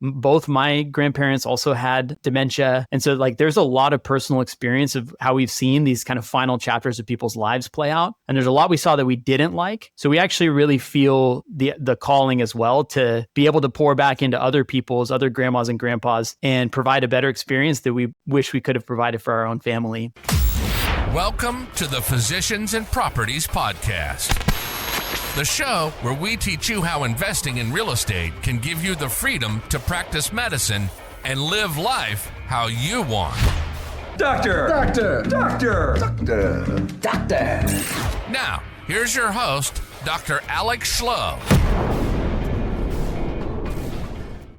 Both my grandparents also had dementia. And so like there's a lot of personal experience of how we've seen these kind of final chapters of people's lives play out. And there's a lot we saw that we didn't like. So we actually really feel the calling as well to be able to pour back into other people's, other grandmas and grandpas, and provide a better experience that we wish we could have provided for our own family. Welcome to the Physicians and Properties Podcast, the show where we teach you how investing in real estate can give you the freedom to practice medicine and live life how you want. Doctor! Doctor! Doctor! Doctor! Doctor! Now, here's your host, Dr. 𝐓𝐢𝐻𝐿𝐽.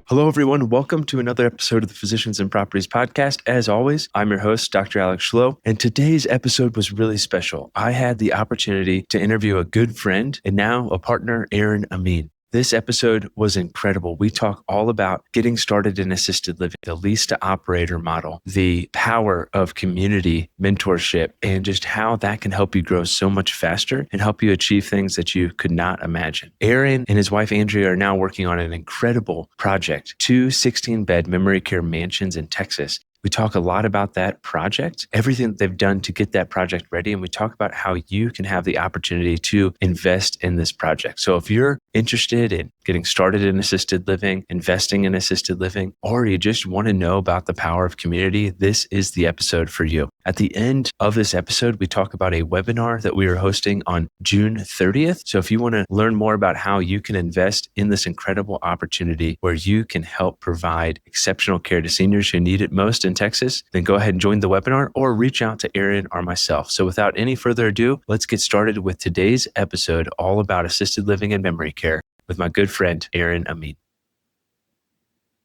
Hello, everyone. Welcome to another episode of the Physicians and Properties Podcast. As always, I'm your host, Dr. 𝐓𝐢𝐻𝐿𝐽, and today's episode was really special. I had the opportunity to interview a good friend and now a partner, Aaron Amin. This episode was incredible. We talk all about getting started in assisted living, the lease-to-operator model, the power of community mentorship, and just how that can help you grow so much faster and help you achieve things that you could not imagine. Aaron and his wife, Andrea, are now working on an incredible project, 2 16-bed memory care mansions in Texas. We talk a lot about that project, everything that they've done to get that project ready, and we talk about how you can have the opportunity to invest in this project. So if you're interested in getting started in assisted living, investing in assisted living, or you just want to know about the power of community, this is the episode for you. At the end of this episode, we talk about a webinar that we are hosting on June 30th. So if you want to learn more about how you can invest in this incredible opportunity where you can help provide exceptional care to seniors who need it most in Texas, then go ahead and join the webinar or reach out to Aaron or myself. So without any further ado, let's get started with today's episode all about assisted living and memory care with my good friend, Aaron Amin.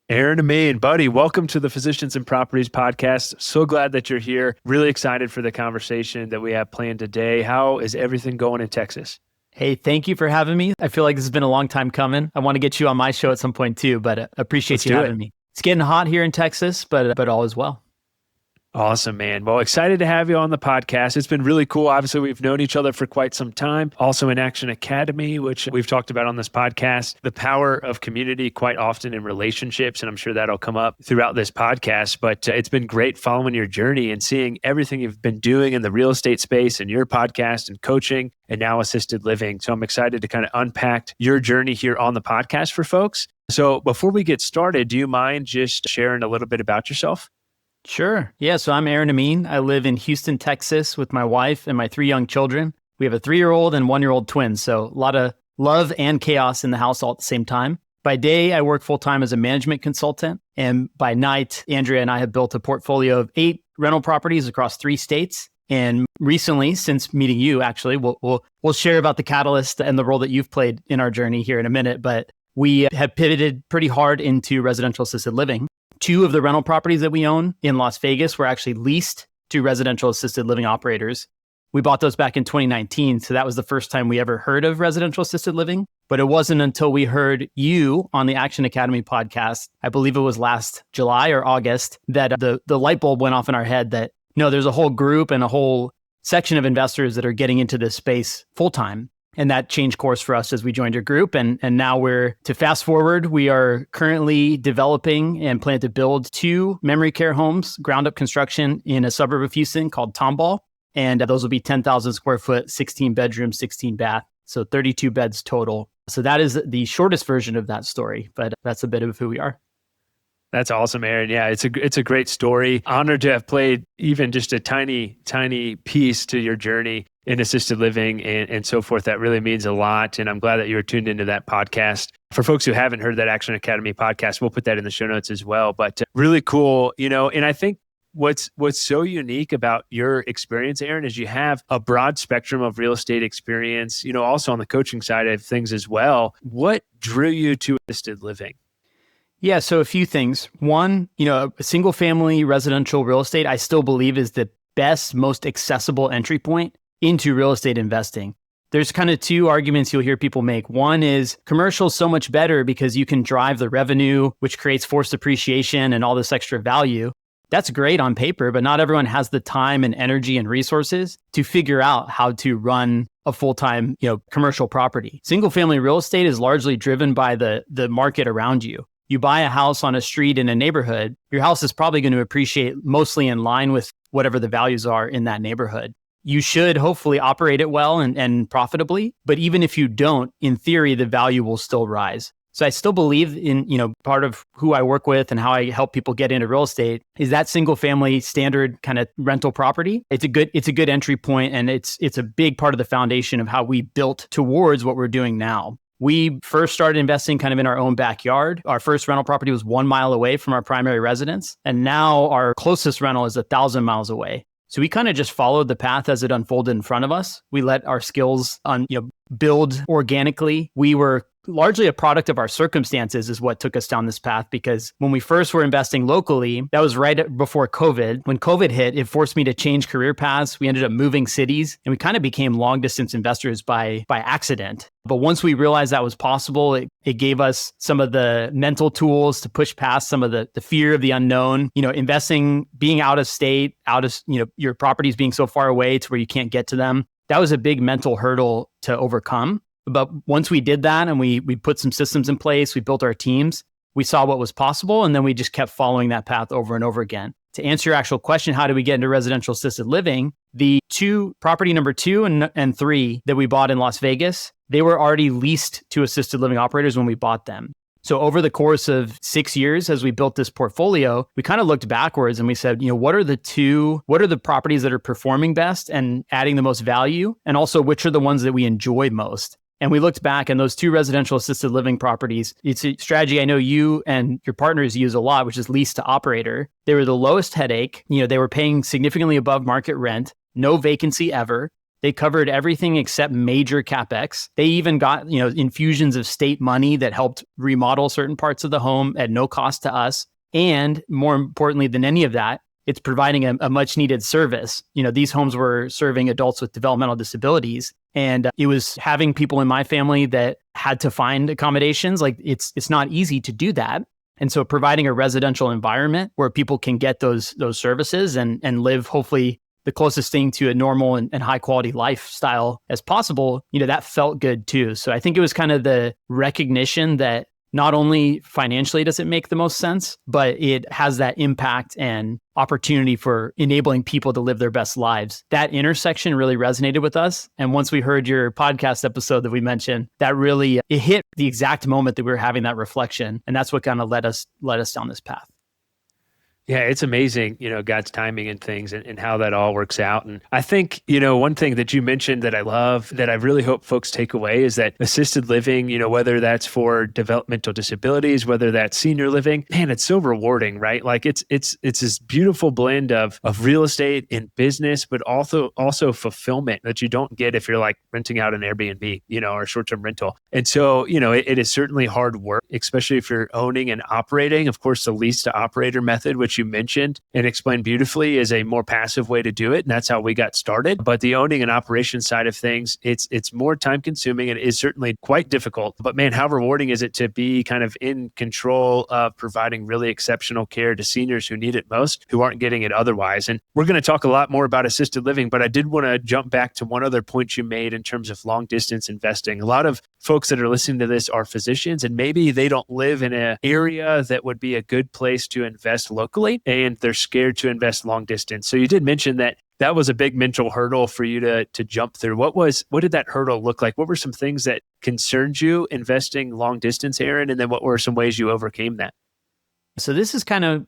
Aaron Amin, buddy, welcome to the Physicians and Properties Podcast. So glad that you're here. Really excited for the conversation that we have planned today. How is everything going in Texas? Hey, thank you for having me. I feel like this has been a long time coming. I want to get you on my show at some point too, but appreciate you having me. It's getting hot here in Texas, but all is well. Awesome, man. Well, excited to have you on the podcast. It's been really cool. Obviously, we've known each other for quite some time. Also in Action Academy, which we've talked about on this podcast, the power of community quite often in relationships. And I'm sure that'll come up throughout this podcast. But it's been great following your journey and seeing everything you've been doing in the real estate space and your podcast and coaching and now assisted living. So I'm excited to kind of unpack your journey here on the podcast for folks. So before we get started, do you mind just sharing a little bit about yourself? Sure. Yeah. So I'm Aaron Amin. I live in Houston, Texas with my wife and my 3 young children. We have a 3-year-old and 1-year-old twins. So a lot of love and chaos in the house all at the same time. By day, I work full-time as a management consultant. And by night, Andrea and I have built a portfolio of 8 rental properties across 3 states. And recently, since meeting you, actually, we'll share about the catalyst and the role that you've played in our journey here in a minute. But we have pivoted pretty hard into residential assisted living. 2 of the rental properties that we own in Las Vegas were actually leased to residential assisted living operators. We bought those back in 2019. So that was the first time we ever heard of residential assisted living. But it wasn't until we heard you on the Action Academy podcast, I believe it was last July or August, that the light bulb went off in our head that, no, there's a whole group and a whole section of investors that are getting into this space full time. And that changed course for us as we joined your group. And now to fast forward, we are currently developing and plan to build 2 memory care homes, ground up construction in a suburb of Houston called Tomball. And those will be 10,000 square foot, 16 bedroom, 16 bath. So 32 beds total. So that is the shortest version of that story, but that's a bit of who we are. That's awesome, Aaron. Yeah, it's a great story. Honored to have played even just a tiny, tiny piece to your journey in assisted living and so forth. That really means a lot. And I'm glad that you were tuned into that podcast. For folks who haven't heard that Action Academy podcast, we'll put that in the show notes as well. But really cool, and I think what's so unique about your experience, Aaron, is you have a broad spectrum of real estate experience, also on the coaching side of things as well. What drew you to assisted living? Yeah, so a few things. One, a single family residential real estate, I still believe is the best, most accessible entry point into real estate investing. There's kind of 2 arguments you'll hear people make. One is commercial is so much better because you can drive the revenue, which creates forced appreciation and all this extra value. That's great on paper, but not everyone has the time and energy and resources to figure out how to run a full-time, commercial property. Single family real estate is largely driven by the market around you. You buy a house on a street in a neighborhood, your house is probably going to appreciate mostly in line with whatever the values are in that neighborhood. You should hopefully operate it well and profitably, but even if you don't, in theory, the value will still rise. So I still believe in, part of who I work with and how I help people get into real estate is that single family standard kind of rental property. It's a good entry point, and it's a big part of the foundation of how we built towards what we're doing now. We first started investing kind of in our own backyard. Our first rental property was 1 mile away from our primary residence, and now our closest rental is 1,000 miles away. So we kind of just followed the path as it unfolded in front of us. We let our skills build organically. We were largely a product of our circumstances is what took us down this path, because when we first were investing locally, that was right before COVID. When COVID hit, it forced me to change career paths. We ended up moving cities, and we kind of became long distance investors by accident. But once we realized that was possible, it gave us some of the mental tools to push past some of the fear of the unknown. Investing, being out of state, your properties being so far away to where you can't get to them. That was a big mental hurdle to overcome. But once we did that and we put some systems in place, we built our teams, we saw what was possible, and then we just kept following that path over and over again. To answer your actual question, how do we get into residential assisted living? The property number 2 and 3 that we bought in Las Vegas, they were already leased to assisted living operators when we bought them. So over the course of 6 years, as we built this portfolio, we kind of looked backwards and we said, what are the properties that are performing best and adding the most value? And also, which are the ones that we enjoy most? And we looked back, and those 2 residential assisted living properties, it's a strategy I know you and your partners use a lot, which is lease-to-operator. They were the lowest headache. They were paying significantly above market rent, no vacancy ever. They covered everything except major CapEx. They even got, infusions of state money that helped remodel certain parts of the home at no cost to us. And more importantly than any of that, it's providing a much needed service. These homes were serving adults with developmental disabilities, and it was having people in my family that had to find accommodations. Like it's not easy to do that. And so providing a residential environment where people can get those services and live hopefully the closest thing to a normal and high quality lifestyle as possible, that felt good too. So I think it was kind of the recognition that not only financially does it make the most sense, but it has that impact and opportunity for enabling people to live their best lives. That intersection really resonated with us. And once we heard your podcast episode that we mentioned, that really, it hit the exact moment that we were having that reflection. And that's what kind of led us down this path. Yeah, it's amazing, God's timing and things and how that all works out. And I think, one thing that you mentioned that I love, that I really hope folks take away is that assisted living, whether that's for developmental disabilities, whether that's senior living, man, it's so rewarding, right? Like it's this beautiful blend of real estate and business, but also fulfillment that you don't get if you're like renting out an Airbnb, or short-term rental. And so, it is certainly hard work, especially if you're owning and operating. Of course, the lease-to-operator method, which you mentioned and explained beautifully, is a more passive way to do it. And that's how we got started. But the owning and operation side of things, it's more time consuming and is certainly quite difficult. But man, how rewarding is it to be kind of in control of providing really exceptional care to seniors who need it most, who aren't getting it otherwise. And we're going to talk a lot more about assisted living, but I did want to jump back to one other point you made in terms of long distance investing. A lot of folks that are listening to this are physicians, and maybe they don't live in an area that would be a good place to invest locally, and they're scared to invest long distance. So you did mention that was a big mental hurdle for you to jump through. What did that hurdle look like? What were some things that concerned you investing long distance, Aaron? And then what were some ways you overcame that? So this is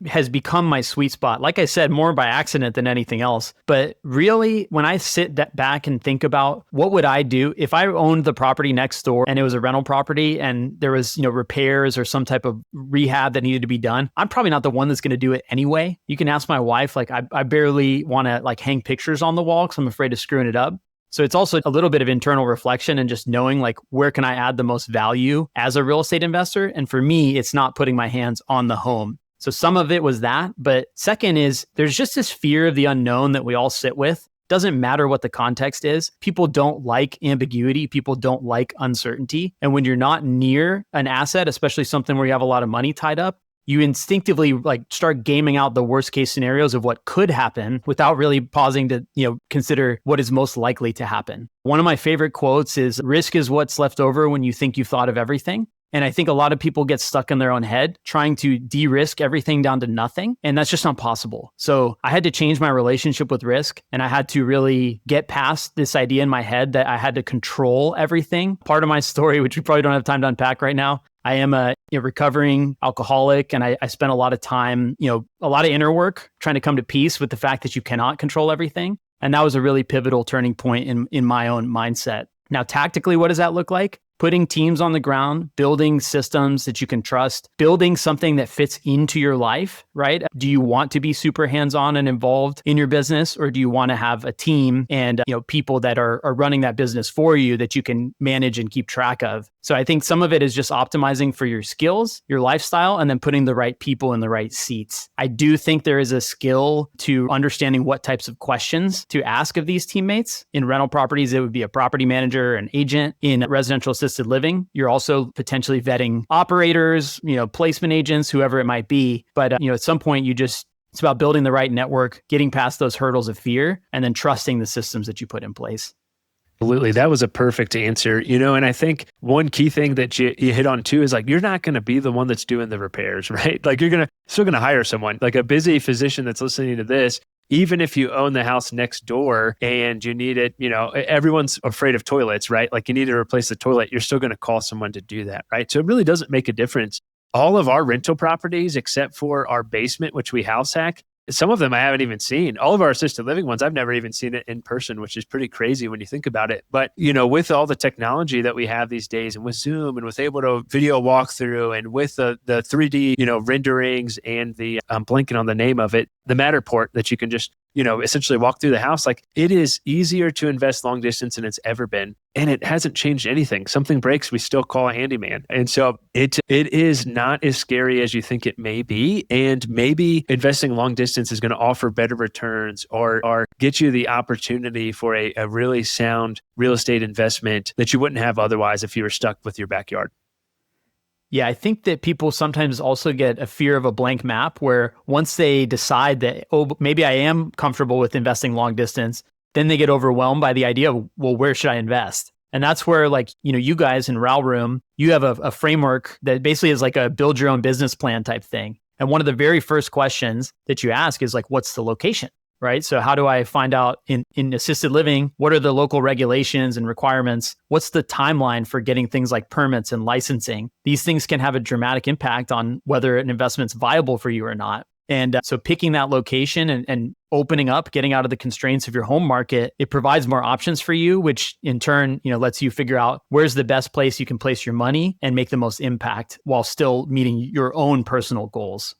has become my sweet spot. Like I said, more by accident than anything else. But really, when I sit back and think about what would I do if I owned the property next door and it was a rental property and there was, repairs or some type of rehab that needed to be done, I'm probably not the one that's going to do it anyway. You can ask my wife, I barely want to hang pictures on the wall because I'm afraid of screwing it up. So it's also a little bit of internal reflection and just knowing where can I add the most value as a real estate investor? And for me, it's not putting my hands on the home. So some of it was that. But second is there's just this fear of the unknown that we all sit with. Doesn't matter what the context is. People don't like ambiguity. People don't like uncertainty. And when you're not near an asset, especially something where you have a lot of money tied up, you instinctively start gaming out the worst case scenarios of what could happen without really pausing to, consider what is most likely to happen. One of my favorite quotes is, risk is what's left over when you think you've thought of everything. And I think a lot of people get stuck in their own head trying to de-risk everything down to nothing. And that's just not possible. So I had to change my relationship with risk. And I had to really get past this idea in my head that I had to control everything. Part of my story, which we probably don't have time to unpack right now, I am a recovering alcoholic, and I spent a lot of time, a lot of inner work trying to come to peace with the fact that you cannot control everything. And that was a really pivotal turning point in my own mindset. Now, tactically, what does that look like? Putting teams on the ground, building systems that you can trust, building something that fits into your life, right? Do you want to be super hands-on and involved in your business, or do you want to have a team and people that are running that business for you that you can manage and keep track of? So I think some of it is just optimizing for your skills, your lifestyle, and then putting the right people in the right seats. I do think there is a skill to understanding what types of questions to ask of these teammates. In rental properties, it would be a property manager, an agent. In residential assisted living, you're also potentially vetting operators, placement agents, whoever it might be. But at some point, it's about building the right network, getting past those hurdles of fear, and then trusting the systems that you put in place. Absolutely. That was a perfect answer. And I think one key thing that you hit on too is like, you're not going to be the one that's doing the repairs, right? Like you're still going to hire someone, like a busy physician that's listening to this. Even if you own the house next door and you need it, everyone's afraid of toilets, right? Like you need to replace the toilet, you're still going to call someone to do that, right? So it really doesn't make a difference. All of our rental properties, except for our basement, which we house hack, some of them I haven't even seen. All of our assisted living ones, I've never even seen it in person, which is pretty crazy when you think about it. But, with all the technology that we have these days, and with Zoom, and with able to video walkthrough, and with the 3D, renderings, and the, I'm blanking on the name of it, the Matterport that you can just, essentially walk through the house. Like it is easier to invest long distance than it's ever been. And it hasn't changed anything. Something breaks, we still call a handyman. And so it is not as scary as you think it may be. And maybe investing long distance is going to offer better returns or get you the opportunity for a really sound real estate investment that you wouldn't have otherwise if you were stuck with your backyard. Yeah, I think that people sometimes also get a fear of a blank map where once they decide that, maybe I am comfortable with investing long distance, then they get overwhelmed by the idea of, well, where should I invest? And that's where you guys in Row Room, you have a framework that basically is like a build your own business plan type thing. And one of the very first questions that you ask is like, what's the location? Right? So how do I find out in assisted living, what are the local regulations and requirements? What's the timeline for getting things like permits and licensing? These things can have a dramatic impact on whether an investment's viable for you or not. And so picking that location and opening up, getting out of the constraints of your home market, it provides more options for you, which in turn, lets you figure out where's the best place you can place your money and make the most impact while still meeting your own personal goals.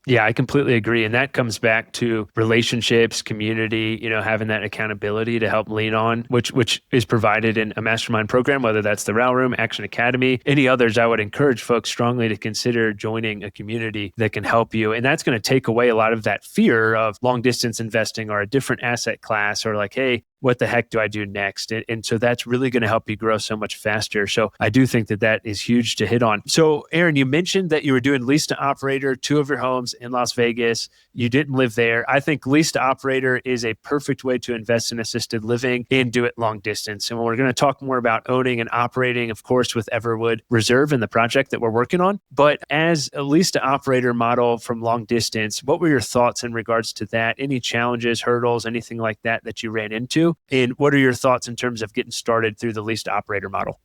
Yeah, I completely agree. And that comes back to relationships, community, having that accountability to help lean on, which is provided in a mastermind program, whether that's the Row Room, Action Academy, any others. I would encourage folks strongly to consider joining a community that can help you. And that's going to take away a lot of that fear of long distance investing or a different asset class, or like, hey, what the heck do I do next? And so that's really going to help you grow so much faster. So I do think that is huge to hit on. So Aaron, you mentioned that you were doing lease-to-operator, 2 of your homes in Las Vegas. You didn't live there. I think lease-to-operator is a perfect way to invest in assisted living and do it long distance. And we're going to talk more about owning and operating, of course, with Everwood Reserve and the project that we're working on. But as a lease-to-operator model from long distance, what were your thoughts in regards to that? Any challenges, hurdles, anything like that you ran into? And what are your thoughts in terms of getting started through the lease-to-operator model?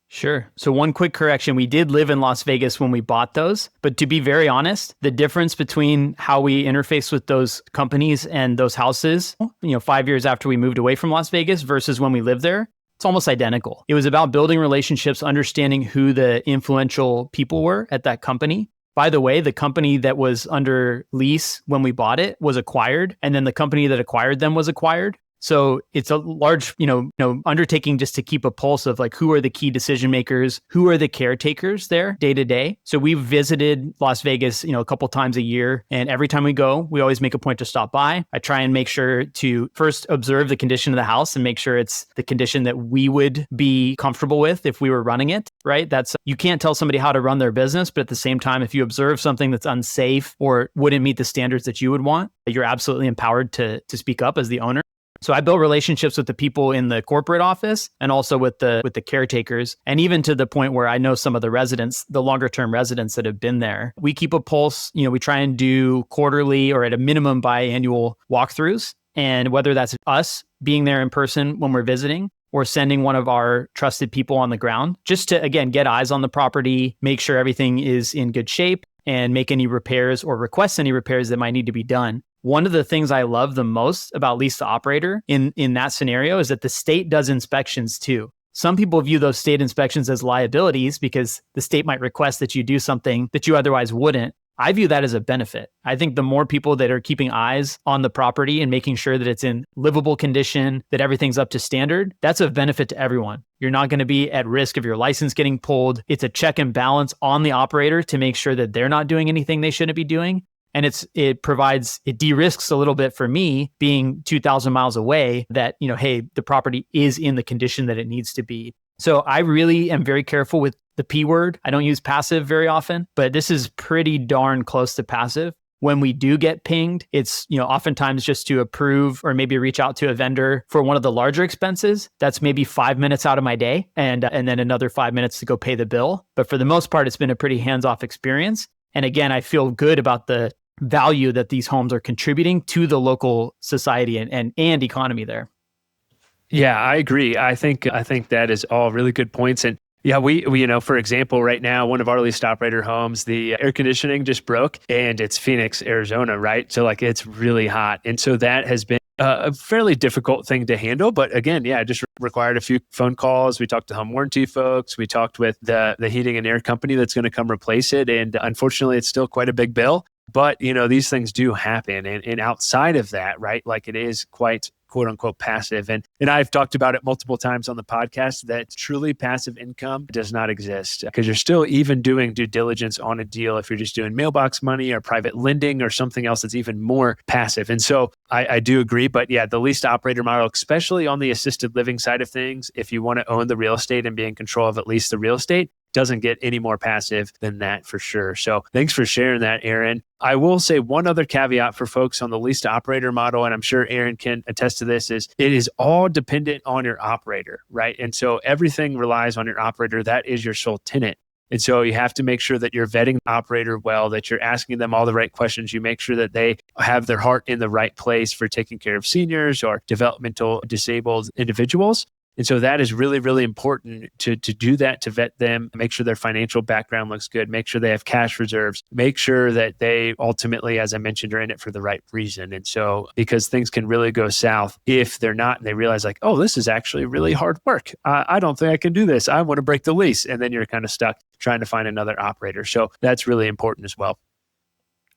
Sure. So one quick correction, we did live in Las Vegas when we bought those, but to be very honest, the difference between how we interface with those companies and those houses, 5 years after we moved away from Las Vegas versus when we lived there, it's almost identical. It was about building relationships, understanding who the influential people were at that company. By the way, the company that was under lease when we bought it was acquired, and then the company that acquired them was acquired. So it's a large, undertaking just to keep a pulse of like, who are the key decision makers, who are the caretakers there day to day. So we've visited Las Vegas, a couple times a year. And every time we go, we always make a point to stop by. I try and make sure to first observe the condition of the house and make sure it's the condition that we would be comfortable with if we were running it, right? You can't tell somebody how to run their business, but at the same time, if you observe something that's unsafe or wouldn't meet the standards that you would want, you're absolutely empowered to speak up as the owner. So I built relationships with the people in the corporate office and also with the caretakers, and even to the point where I know some of the residents, the longer term residents that have been there. We keep a pulse. We try and do quarterly or at a minimum biannual walkthroughs. And whether that's us being there in person when we're visiting or sending one of our trusted people on the ground, just to, again, get eyes on the property, make sure everything is in good shape, and make any repairs or request any repairs that might need to be done. One of the things I love the most about Lease-to-operator in that scenario is that the state does inspections too. Some people view those state inspections as liabilities because the state might request that you do something that you otherwise wouldn't. I view that as a benefit. I think the more people that are keeping eyes on the property and making sure that it's in livable condition, that everything's up to standard, that's a benefit to everyone. You're not going to be at risk of your license getting pulled. It's a check and balance on the operator to make sure that they're not doing anything they shouldn't be doing. And it de-risks a little bit for me being 2,000 miles away that, hey, the property is in the condition that it needs to be. So I really am very careful with the P word. I don't use passive very often, but this is pretty darn close to passive. When we do get pinged, it's, oftentimes just to approve or maybe reach out to a vendor for one of the larger expenses. That's maybe 5 minutes out of my day and then another 5 minutes to go pay the bill. But for the most part, it's been a pretty hands-off experience. And again, I feel good about the value that these homes are contributing to the local society and economy there. Yeah, I agree. I think that is all really good points. And yeah, we for example, right now, one of our Lease-to-operator homes, the air conditioning just broke and it's Phoenix, Arizona, right? So it's really hot. And so that has been a fairly difficult thing to handle. But again, it just required a few phone calls. We talked to home warranty folks. We talked with the heating and air company that's going to come replace it. And unfortunately, it's still quite a big bill. But, these things do happen. And outside of that, right, it is quite quote unquote passive. And I've talked about it multiple times on the podcast that truly passive income does not exist because you're still even doing due diligence on a deal if you're just doing mailbox money or private lending or something else that's even more passive. And so I do agree. But yeah, the Lease-to-operator model, especially on the assisted living side of things, if you want to own the real estate and be in control of at least the real estate, doesn't get any more passive than that for sure. So thanks for sharing that, Aaron. I will say one other caveat for folks on the Lease-to-operator model, and I'm sure Aaron can attest to this, is it is all dependent on your operator, right? And so everything relies on your operator. That is your sole tenant. And so you have to make sure that you're vetting the operator well, that you're asking them all the right questions. You make sure that they have their heart in the right place for taking care of seniors or developmental disabled individuals. And so that is really, really important to do that, to vet them, make sure their financial background looks good, make sure they have cash reserves, make sure that they ultimately, as I mentioned, are in it for the right reason. And so because things can really go south if they're not, and they realize oh, this is actually really hard work. I don't think I can do this. I want to break the lease. And then you're kind of stuck trying to find another operator. So that's really important as well.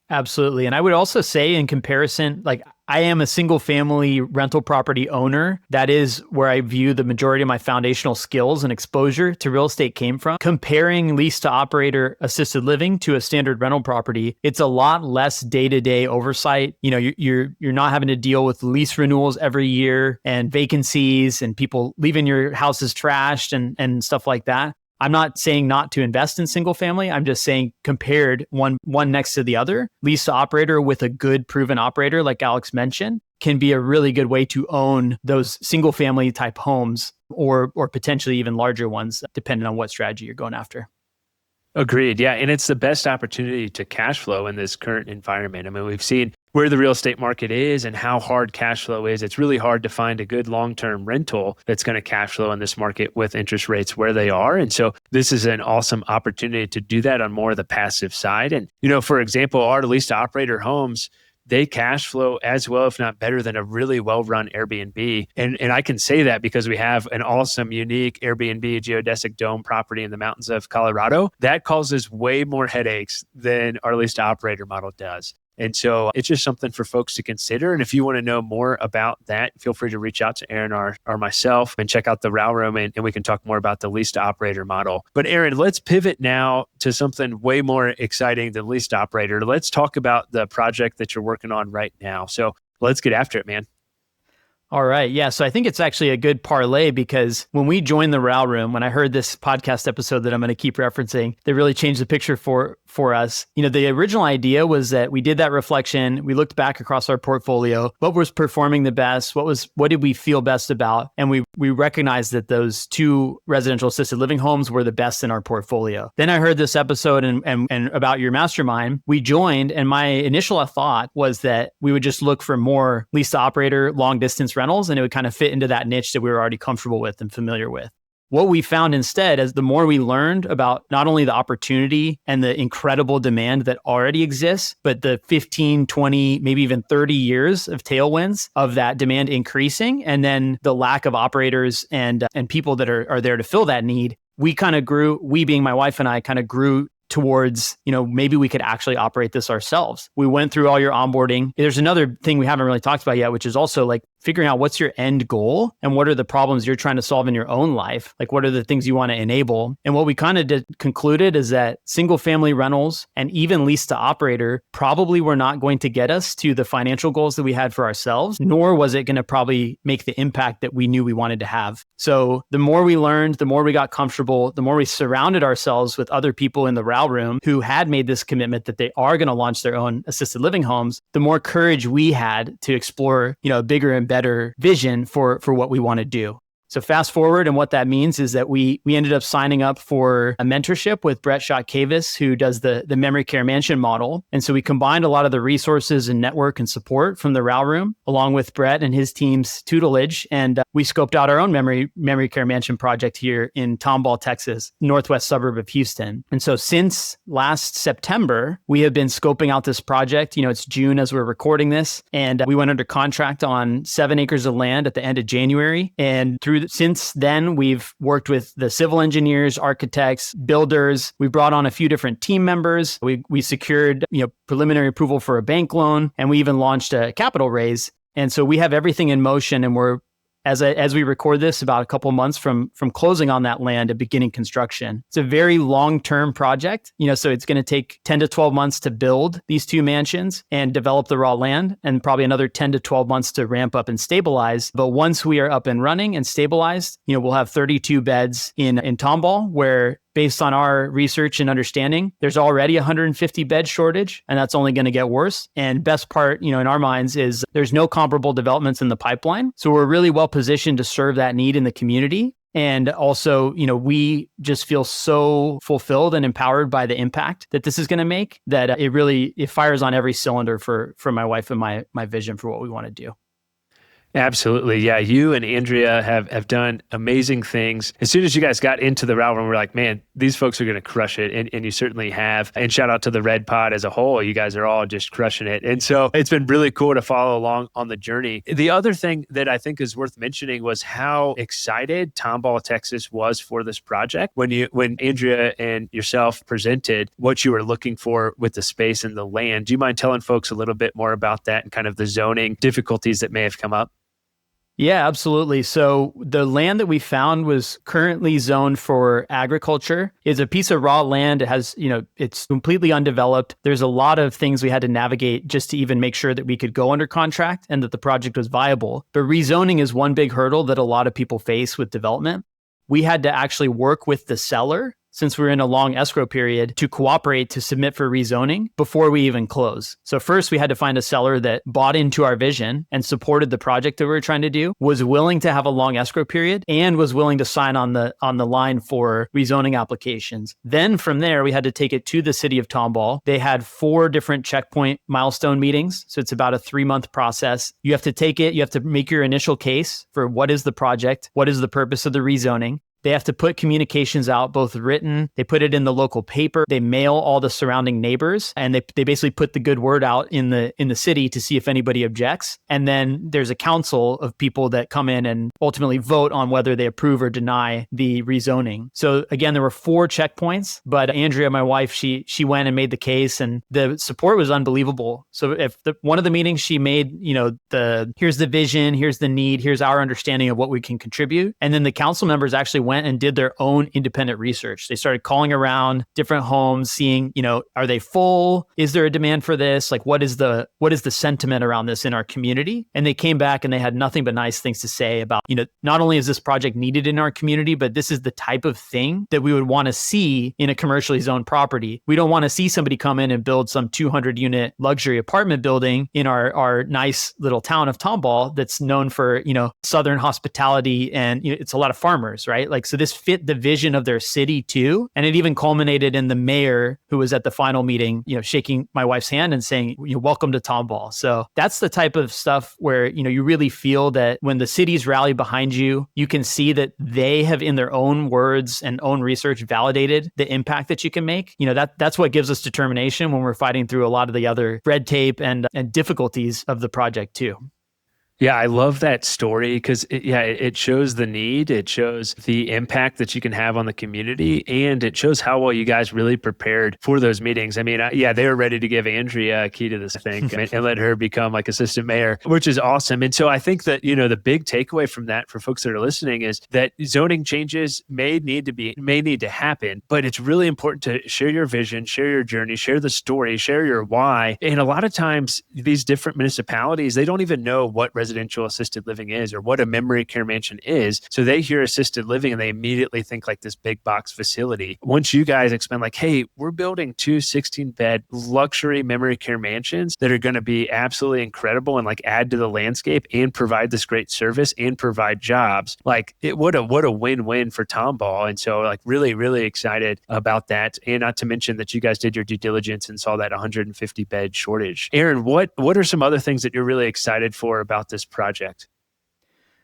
Absolutely. And I would also say in comparison, I am a single family rental property owner. That is where I view the majority of my foundational skills and exposure to real estate came from. Comparing Lease-to-operator assisted living to a standard rental property, it's a lot less day-to-day oversight. You're not having to deal with lease renewals every year and vacancies and people leaving your houses trashed and stuff like that. I'm not saying not to invest in single family. I'm just saying compared one next to the other, Lease-to-operator with a good proven operator, like Alex mentioned, can be a really good way to own those single family type homes or potentially even larger ones, depending on what strategy you're going after. Agreed. Yeah. And it's the best opportunity to cash flow in this current environment. I mean, we've seen where the real estate market is and how hard cash flow is. It's really hard to find a good long-term rental that's going to cash flow in this market with interest rates where they are. And so this is an awesome opportunity to do that on more of the passive side. And, for example, our Lease-to-operator homes, they cash flow as well, if not better, than a really well-run Airbnb. And I can say that because we have an awesome, unique Airbnb geodesic dome property in the mountains of Colorado. That causes way more headaches than our Lease-to-operator model does. And so it's just something for folks to consider. And if you want to know more about that, feel free to reach out to Aaron or myself and check out the Row Room and we can talk more about the Lease-to-operator model. But Aaron, let's pivot now to something way more exciting than Lease-to-operator. Let's talk about the project that you're working on right now. So let's get after it, man. All right. Yeah. So I think it's actually a good parlay because when we joined the Row Room, when I heard this podcast episode that I'm going to keep referencing, that really changed the picture for us. The original idea was that we did that reflection. We looked back across our portfolio. What was performing the best? What did we feel best about? And we recognized that those 2 residential assisted living homes were the best in our portfolio. Then I heard this episode and about your mastermind. We joined, and my initial thought was that we would just look for more lease-to-operator long distance rentals, and it would kind of fit into that niche that we were already comfortable with and familiar with. What we found instead, as the more we learned about not only the opportunity and the incredible demand that already exists, but the 15, 20, maybe even 30 years of tailwinds of that demand increasing, and then the lack of operators and people that are there to fill that need, we kind of grew, we being my wife and I kind of grew towards, maybe we could actually operate this ourselves. We went through all your onboarding. There's another thing we haven't really talked about yet, which is also like figuring out what's your end goal and what are the problems you're trying to solve in your own life. Like what are the things you want to enable? And what we kind of concluded is that single family rentals and even lease to operator probably were not going to get us to the financial goals that we had for ourselves, nor was it going to probably make the impact that we knew we wanted to have. So the more we learned, the more we got comfortable, the more we surrounded ourselves with other people in the Row Room who had made this commitment that they are going to launch their own assisted living homes, the more courage we had to explore, a bigger and better vision for what we want to do. So fast forward, and what that means is that we ended up signing up for a mentorship with 𝐓𝐻𝐻𝐸𝐴, who does the memory care mansion model. And so we combined a lot of the resources and network and support from the Row Room, along with Brett and his team's tutelage. And we scoped out our own memory care mansion project here in Tomball, Texas, northwest suburb of Houston. And so since last September, we have been scoping out this project. It's June as we're recording this. And we went under contract on 7 acres of land at the end of January. And since then, we've worked with the civil engineers, architects, builders. We brought on a few different team members. We secured, preliminary approval for a bank loan, and we even launched a capital raise. And so we have everything in motion, and we're, as we record this, about a couple months from closing on that land and beginning construction. It's a very long-term project, so it's going to take 10 to 12 months to build these 2 mansions and develop the raw land, and probably another 10 to 12 months to ramp up and stabilize. But once we are up and running and stabilized, we'll have 32 beds in Tomball, where based on our research and understanding, there's already a 150 bed shortage, and that's only going to get worse. And best part, in our minds, is there's no comparable developments in the pipeline. So we're really well positioned to serve that need in the community. And also, we just feel so fulfilled and empowered by the impact that this is going to make, that it fires on every cylinder for my wife and my vision for what we want to do. Absolutely. Yeah. You and Andrea have done amazing things. As soon as you guys got into the Row Room, we're like, man, these folks are going to crush it. And you certainly have. And shout out to the Red Pod as a whole. You guys are all just crushing it. And so it's been really cool to follow along on the journey. The other thing that I think is worth mentioning was how excited Tomball, Texas was for this project. When Andrea and yourself presented what you were looking for with the space and the land, do you mind telling folks a little bit more about that and kind of the zoning difficulties that may have come up? Yeah, absolutely. So the land that we found was currently zoned for agriculture. It's a piece of raw land. It has, it's completely undeveloped. There's a lot of things we had to navigate just to even make sure that we could go under contract and that the project was viable. But rezoning is one big hurdle that a lot of people face with development. We had to actually work with the seller, since we're in a long escrow period, to cooperate to submit for rezoning before we even close. So first, we had to find a seller that bought into our vision and supported the project that we were trying to do, was willing to have a long escrow period, and was willing to sign on the line for rezoning applications. Then from there, we had to take it to the city of Tomball. They had 4 different checkpoint milestone meetings. So it's about a 3-month process. You have to take it, you have to make your initial case for what is the project, what is the purpose of the rezoning. They have to put communications out, both written, they put it in the local paper, they mail all the surrounding neighbors, and they basically put the good word out in the city to see if anybody objects. And then there's a council of people that come in and ultimately vote on whether they approve or deny the rezoning. So again, there were 4 checkpoints, but Andrea, my wife, she went and made the case, and the support was unbelievable. So if one of the meetings she made, here's the vision, here's the need, here's our understanding of what we can contribute. And then the council members actually went and did their own independent research. They started calling around different homes, seeing, are they full? Is there a demand for this? Like, what is the sentiment around this in our community? And they came back and they had nothing but nice things to say about, not only is this project needed in our community, but this is the type of thing that we would want to see in a commercially zoned property. We don't want to see somebody come in and build some 200 unit luxury apartment building in our nice little town of Tomball that's known for, Southern hospitality, and it's a lot of farmers, right? Like, so this fit the vision of their city too. And it even culminated in the mayor, who was at the final meeting, shaking my wife's hand and saying, welcome to Tomball. So that's the type of stuff where, you really feel that when the cities rally behind you, you can see that they have, in their own words and own research, validated the impact that you can make. That's what gives us determination when we're fighting through a lot of the other red tape and difficulties of the project too. Yeah, I love that story because it shows the need, it shows the impact that you can have on the community, and it shows how well you guys really prepared for those meetings. I mean, they were ready to give Andrea a key to this thing and let her become like assistant mayor, which is awesome. And so I think that, the big takeaway from that for folks that are listening is that zoning changes may need to happen, but it's really important to share your vision, share your journey, share the story, share your why. And a lot of times these different municipalities, they don't even know what residential assisted living is or what a memory care mansion is. So they hear assisted living and they immediately think like this big box facility. Once you guys explain like, hey, we're building 2 16-bed luxury memory care mansions that are going to be absolutely incredible and like add to the landscape and provide this great service and provide jobs. Like what a win-win for Tomball. And so like really, really excited about that. And not to mention that you guys did your due diligence and saw that 150 bed shortage. Aaron, what are some other things that you're really excited for about this project?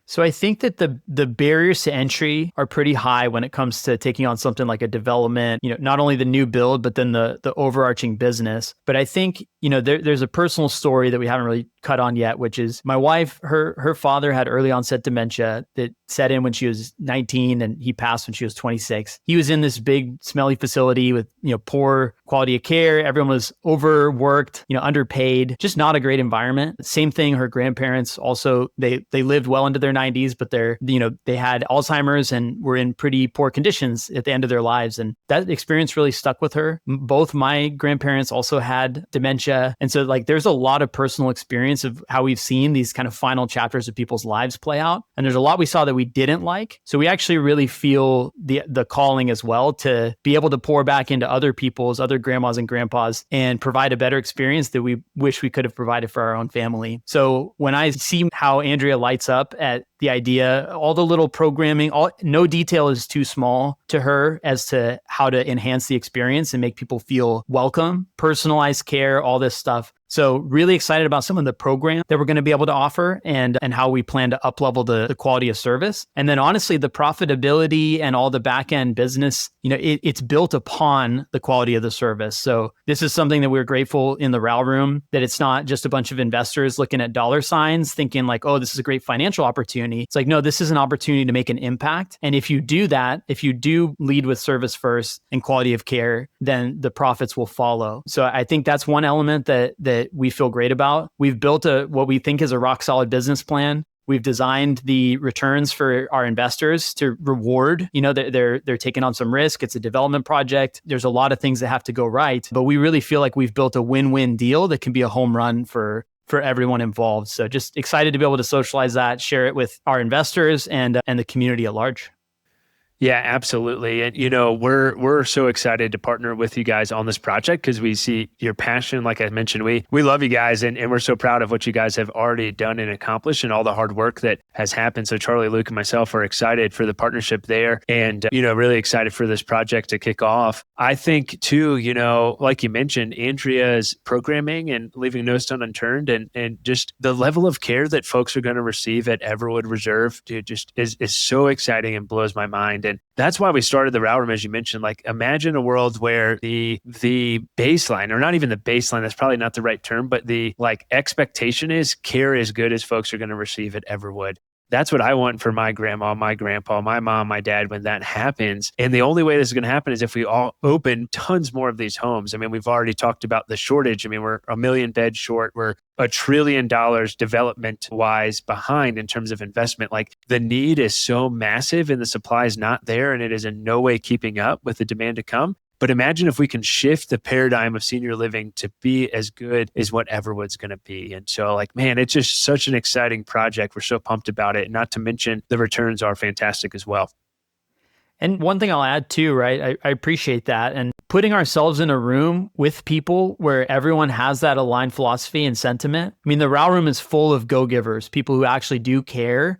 So I think that the barriers to entry are pretty high when it comes to taking on something like a development, not only the new build, but then the overarching business. But I think, there's a personal story that we haven't really cut on yet, which is my wife, her father had early onset dementia that set in when she was 19 and he passed when she was 26. He was in this big smelly facility with, poor quality of care. Everyone was overworked, underpaid, just not a great environment. Same thing, her grandparents also, they lived well into their 90s, but they had Alzheimer's and were in pretty poor conditions at the end of their lives. And that experience really stuck with her. Both my grandparents also had dementia. And so like, there's a lot of personal experience of how we've seen these kind of final chapters of people's lives play out. And there's a lot we saw that we didn't like. So we actually really feel the calling as well to be able to pour back into other grandmas and grandpas and provide a better experience that we wish we could have provided for our own family. So when I see how Andrea lights up at the idea, all the little programming, no detail is too small to her as to how to enhance the experience and make people feel welcome, personalized care, all this stuff. So really excited about some of the program that we're going to be able to offer and how we plan to up-level the quality of service. And then honestly, the profitability and all the back-end business, it's built upon the quality of the service. So this is something that we're grateful in the RAL room, that it's not just a bunch of investors looking at dollar signs thinking like, oh, this is a great financial opportunity. It's like, no, this is an opportunity to make an impact. And if you do that, if you do lead with service first and quality of care, then the profits will follow. So I think that's one element that we feel great about. We've built what we think is a rock solid business plan. We've designed the returns for our investors to reward, they're taking on some risk. It's a development project. There's a lot of things that have to go right, but we really feel like we've built a win-win deal that can be a home run for everyone involved. So just excited to be able to socialize that, share it with our investors and the community at large. Yeah, absolutely. And, we're so excited to partner with you guys on this project because we see your passion. Like I mentioned, we love you guys and we're so proud of what you guys have already done and accomplished and all the hard work that has happened. So Charlie, Luke, and myself are excited for the partnership there and, really excited for this project to kick off. I think too, like you mentioned, Andrea's programming and leaving no stone unturned and just the level of care that folks are going to receive at Everwood Reserve, dude, just is so exciting and blows my mind. And that's why we started the RAL room, as you mentioned. Like, imagine a world where the baseline, or not even the baseline, that's probably not the right term, but the expectation is care as good as folks are going to receive at Everwood. That's what I want for my grandma, my grandpa, my mom, my dad when that happens. And the only way this is going to happen is if we all open tons more of these homes. I mean, we've already talked about the shortage. I mean, we're 1 million beds short. We're $1 trillion development wise behind in terms of investment. Like the need is so massive and the supply is not there, and it is in no way keeping up with the demand to come. But imagine if we can shift the paradigm of senior living to be as good as what Everwood's going to be. And so like, man, it's just such an exciting project. We're so pumped about it. Not to mention the returns are fantastic as well. And one thing I'll add too, right? I appreciate that. And putting ourselves in a room with people where everyone has that aligned philosophy and sentiment. I mean, the RAL room is full of go-givers, people who actually do care.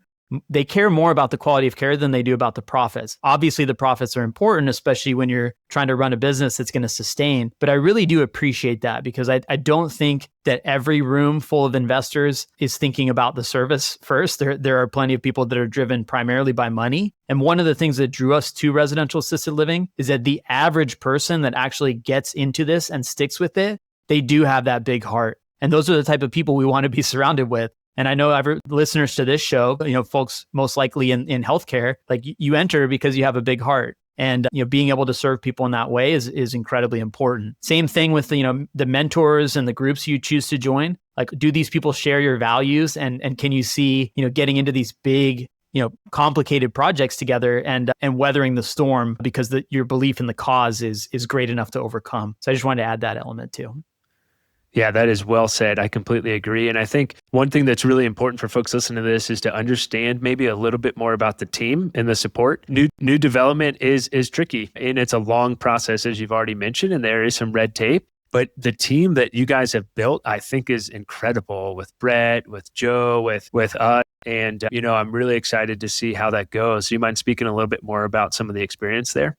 They care more about the quality of care than they do about the profits. Obviously, the profits are important, especially when you're trying to run a business that's going to sustain. But I really do appreciate that because I don't think that every room full of investors is thinking about the service first. There are plenty of people that are driven primarily by money. And one of the things that drew us to residential assisted living is that the average person that actually gets into this and sticks with it, they do have that big heart. And those are the type of people we want to be surrounded with. And I know listeners to this show, folks most likely in healthcare, like you enter because you have a big heart. And being able to serve people in that way is incredibly important. Same thing with the mentors and the groups you choose to join. Like, do these people share your values? And can you see getting into these big complicated projects together and weathering the storm because your belief in the cause is great enough to overcome. So I just wanted to add that element too. Yeah, that is well said. I completely agree. And I think one thing that's really important for folks listening to this is to understand maybe a little bit more about the team and the support. New development is tricky, and it's a long process, as you've already mentioned, and there is some red tape. But the team that you guys have built, I think, is incredible with Brett, with Joe, with us. And, I'm really excited to see how that goes. So you mind speaking a little bit more about some of the experience there?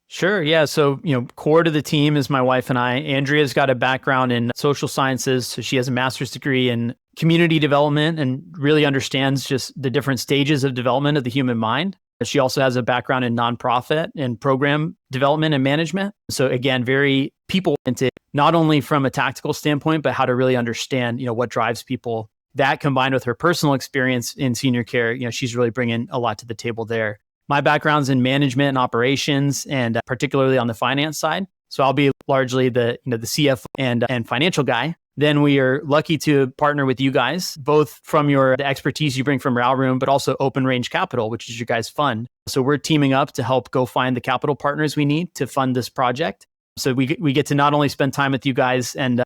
Sure. Yeah. So, core to the team is my wife and I. Andrea's got a background in social sciences. So she has a master's degree in community development and really understands just the different stages of development of the human mind. She also has a background in nonprofit and program development and management. So again, very people-oriented, not only from a tactical standpoint, but how to really understand, what drives people. That combined with her personal experience in senior care, she's really bringing a lot to the table there. My background's in management and operations, and particularly on the finance side. So I'll be largely the CFO and financial guy. Then we are lucky to partner with you guys, both from the expertise you bring from RAL Room, but also Open Range Capital, which is your guys' fund. So we're teaming up to help go find the capital partners we need to fund this project. So we get to not only spend time with you guys and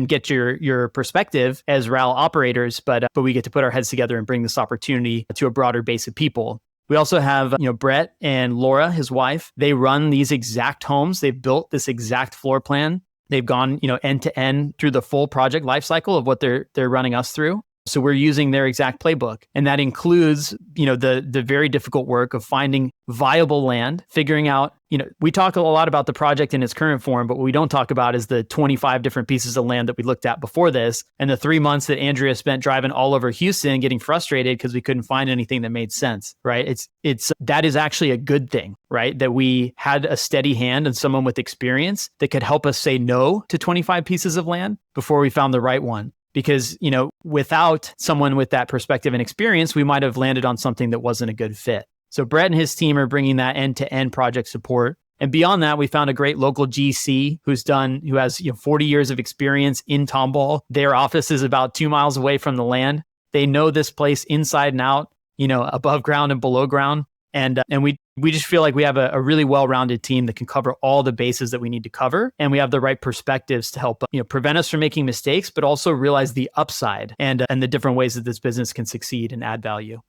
get your perspective as RAL operators, but we get to put our heads together and bring this opportunity to a broader base of people. We also have, Brett and Laura, his wife. They run these exact homes. They've built this exact floor plan. They've gone, end to end through the full project lifecycle of what they're running us through. So we're using their exact playbook. And that includes, the very difficult work of finding viable land, figuring out, we talk a lot about the project in its current form, but what we don't talk about is the 25 different pieces of land that we looked at before this, and the 3 months that Andrea spent driving all over Houston, getting frustrated because we couldn't find anything that made sense, right? That is actually a good thing, right? That we had a steady hand and someone with experience that could help us say no to 25 pieces of land before we found the right one. Because, without someone with that perspective and experience, we might have landed on something that wasn't a good fit. So Brett and his team are bringing that end-to-end project support. And beyond that, we found a great local GC who has 40 years of experience in Tomball. Their office is about 2 miles away from the land. They know this place inside and out, above ground and below ground. And we just feel like we have a really well-rounded team that can cover all the bases that we need to cover. And we have the right perspectives to help prevent us from making mistakes, but also realize the upside and the different ways that this business can succeed and add value.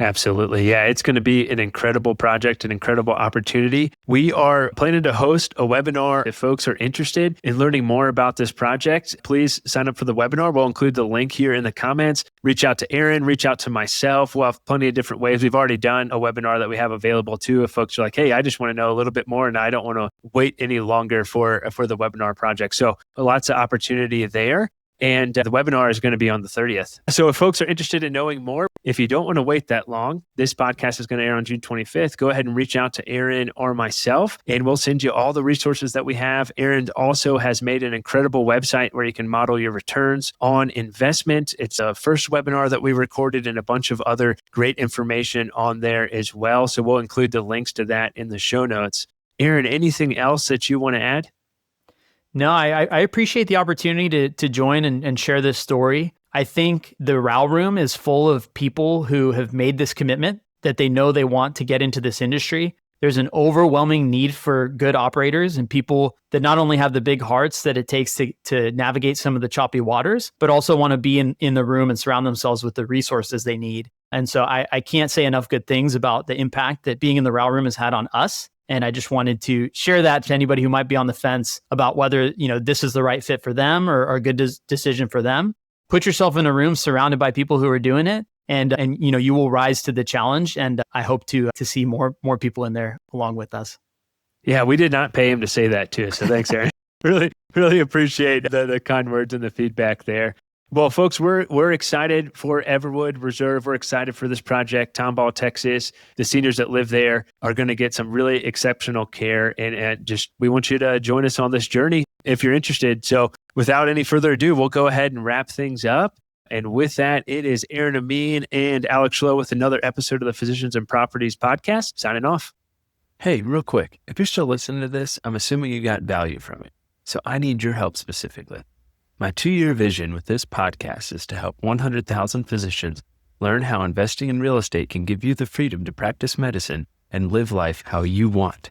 Absolutely. Yeah, it's going to be an incredible project, an incredible opportunity. We are planning to host a webinar. If folks are interested in learning more about this project, please sign up for the webinar. We'll include the link here in the comments. Reach out to Aaron, reach out to myself. We'll have plenty of different ways. We've already done a webinar that we have available too. If folks are like, hey, I just want to know a little bit more and I don't want to wait any longer for the webinar project. So lots of opportunity there. And the webinar is going to be on the 30th. So if folks are interested in knowing more, if you don't want to wait that long, this podcast is going to air on June 25th. Go ahead and reach out to Aaron or myself, and we'll send you all the resources that we have. Aaron also has made an incredible website where you can model your returns on investment. It's a first webinar that we recorded and a bunch of other great information on there as well. So we'll include the links to that in the show notes. Aaron, anything else that you want to add? No, I appreciate the opportunity to join and share this story. I think the RAL Room is full of people who have made this commitment that they know they want to get into this industry. There's an overwhelming need for good operators and people that not only have the big hearts that it takes to navigate some of the choppy waters, but also want to be in the room and surround themselves with the resources they need. And so I can't say enough good things about the impact that being in the RAL Room has had on us. And I just wanted to share that to anybody who might be on the fence about whether, this is the right fit for them or a good decision for them. Put yourself in a room surrounded by people who are doing it, and you will rise to the challenge. And I hope to see more people in there along with us. Yeah, we did not pay him to say that too. So thanks, Aaron. really appreciate the kind words and the feedback there. Well, folks, we're excited for Everwood Reserve. We're excited for this project, Tomball, Texas. The seniors that live there are going to get some really exceptional care, and just we want you to join us on this journey if you're interested. So without any further ado, we'll go ahead and wrap things up. And with that, it is Aaron Amin and 𝐓𝐢𝐦𝐻𝐿 with another episode of the Physicians and Properties podcast, signing off. Hey, real quick, if you're still listening to this, I'm assuming you got value from it. So I need your help specifically. My 2-year vision with this podcast is to help 100,000 physicians learn how investing in real estate can give you the freedom to practice medicine and live life how you want.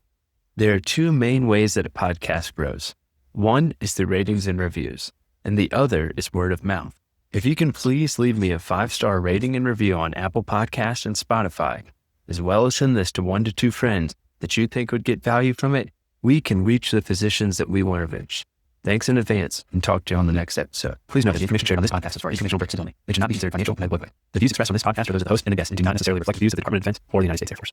There are 2 main ways that a podcast grows. One is through ratings and reviews, and the other is word of mouth. If you can please leave me a 5-star rating and review on Apple Podcasts and Spotify, as well as send this to 1 to 2 friends that you think would get value from it, we can reach the physicians that we want to reach. Thanks in advance, and talk to you on the next episode. Please note that the information shared on this podcast is for informational purposes only. It should not be considered financial or medical advice. The views expressed on this podcast are those of the host and the guest and do not necessarily reflect the views of the Department of Defense or the United States Air Force.